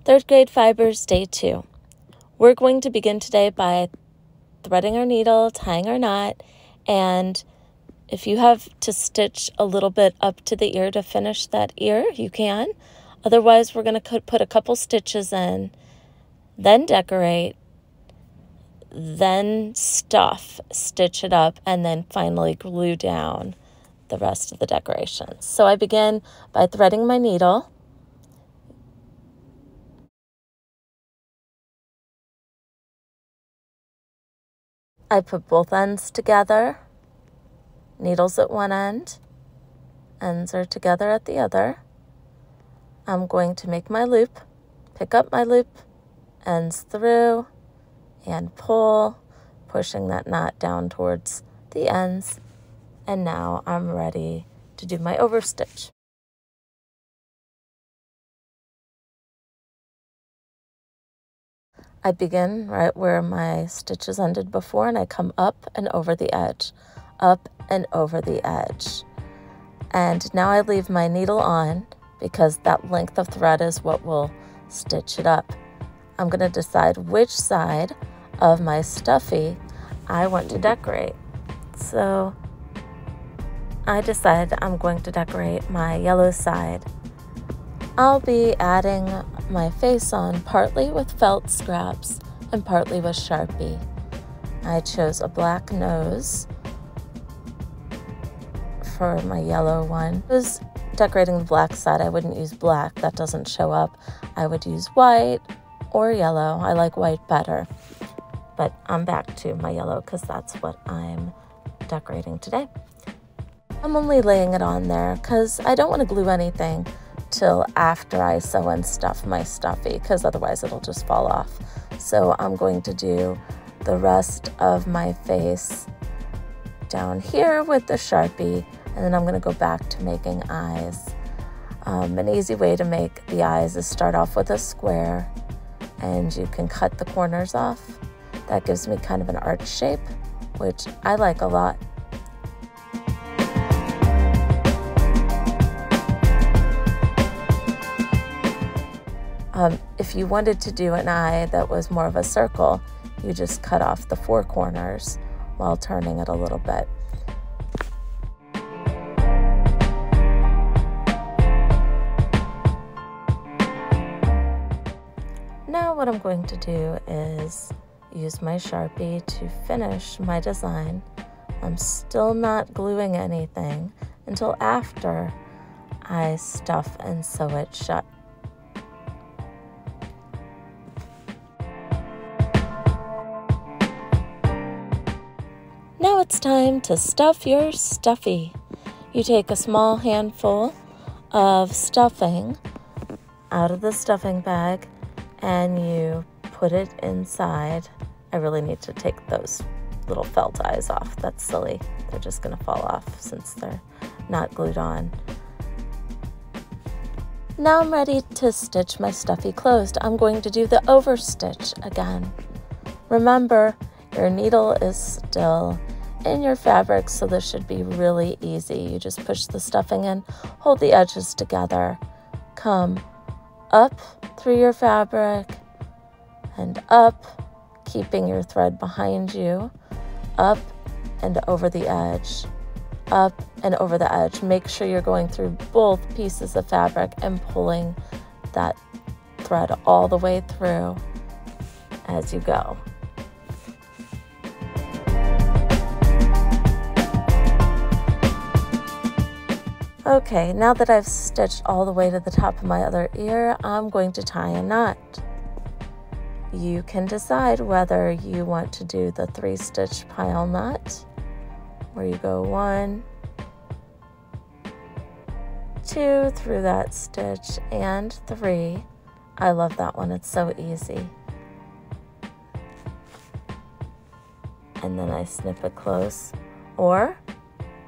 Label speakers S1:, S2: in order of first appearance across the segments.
S1: Third grade fibers, day 2. We're going to begin today by threading our needle, tying our knot, and if you have to stitch a little bit up to the ear to finish that ear, you can. Otherwise, we're going to put a couple stitches in, then decorate, then stuff, stitch it up, and then finally glue down the rest of the decorations. So I begin by threading my needle. I put both ends together, needles at one end, ends are together at the other. I'm going to make my loop, pick up my loop, ends through, and pull, pushing that knot down towards the ends. And now I'm ready to do my overstitch. I begin right where my stitches ended before, and I come up and over the edge, up and over the edge. And now I leave my needle on because that length of thread is what will stitch it up. I'm going to decide which side of my stuffy I want to decorate. So I decide I'm going to decorate my yellow side. I'll be adding my face on partly with felt scraps and partly with Sharpie. I chose a black nose for my yellow one. I was decorating the black side. I wouldn't use black, that doesn't show up. I would use white or yellow. I like white better, but I'm back to my yellow because that's what I'm decorating today. I'm only laying it on there because I don't want to glue anything till after I sew and stuff my stuffy, because otherwise it'll just fall off. So I'm going to do the rest of my face down here with the Sharpie, and then I'm going to go back to making eyes. An easy way to make the eyes is start off with a square, and you can cut the corners off. That gives me kind of an arch shape, which I like a lot. If you wanted to do an eye that was more of a circle, you just cut off the 4 corners while turning it a little bit. Now what I'm going to do is use my Sharpie to finish my design. I'm still not gluing anything until after I stuff and sew it shut. Now it's time to stuff your stuffy. You take a small handful of stuffing out of the stuffing bag and you put it inside. I really need to take those little felt eyes off. That's silly. They're just going to fall off since they're not glued on. Now I'm ready to stitch my stuffy closed. I'm going to do the overstitch again. Remember, your needle is still in your fabric, so this should be really easy. You just push the stuffing in, hold the edges together, come up through your fabric and up, keeping your thread behind you, up and over the edge, up and over the edge. Make sure you're going through both pieces of fabric and pulling that thread all the way through as you go. Okay, now that I've stitched all the way to the top of my other ear, I'm going to tie a knot. You can decide whether you want to do the 3-stitch pile knot, where you go 1, 2 through that stitch, and 3. I love that one, it's so easy. And then I snip it close, or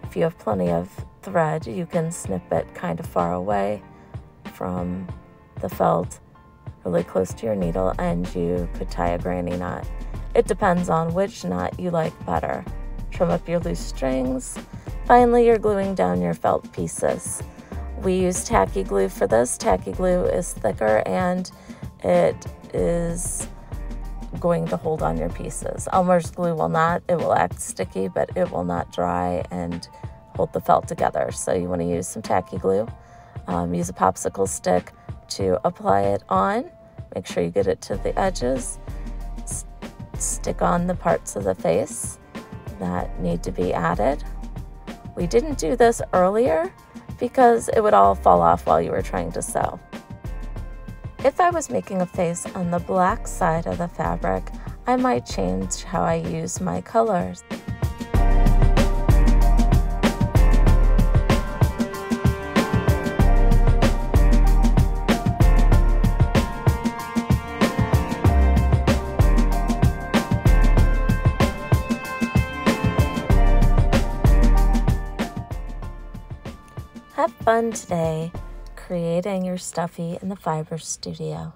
S1: if you have plenty of thread, you can snip it kind of far away from the felt, really close to your needle, and you could tie a granny knot. It depends on which knot you like better. Trim up your loose strings. Finally, you're gluing down your felt pieces. We use tacky glue for this. Tacky glue is thicker and it is going to hold on your pieces. Elmer's glue will not. It will act sticky, but it will not dry and hold the felt together. So you want to use some tacky glue. Use a popsicle stick to apply it on. Make sure you get it to the edges. Stick on the parts of the face that need to be added. We didn't do this earlier because it would all fall off while you were trying to sew. If I was making a face on the black side of the fabric, I might change how I use my colors. Have fun today creating your stuffy in the Fiber Studio.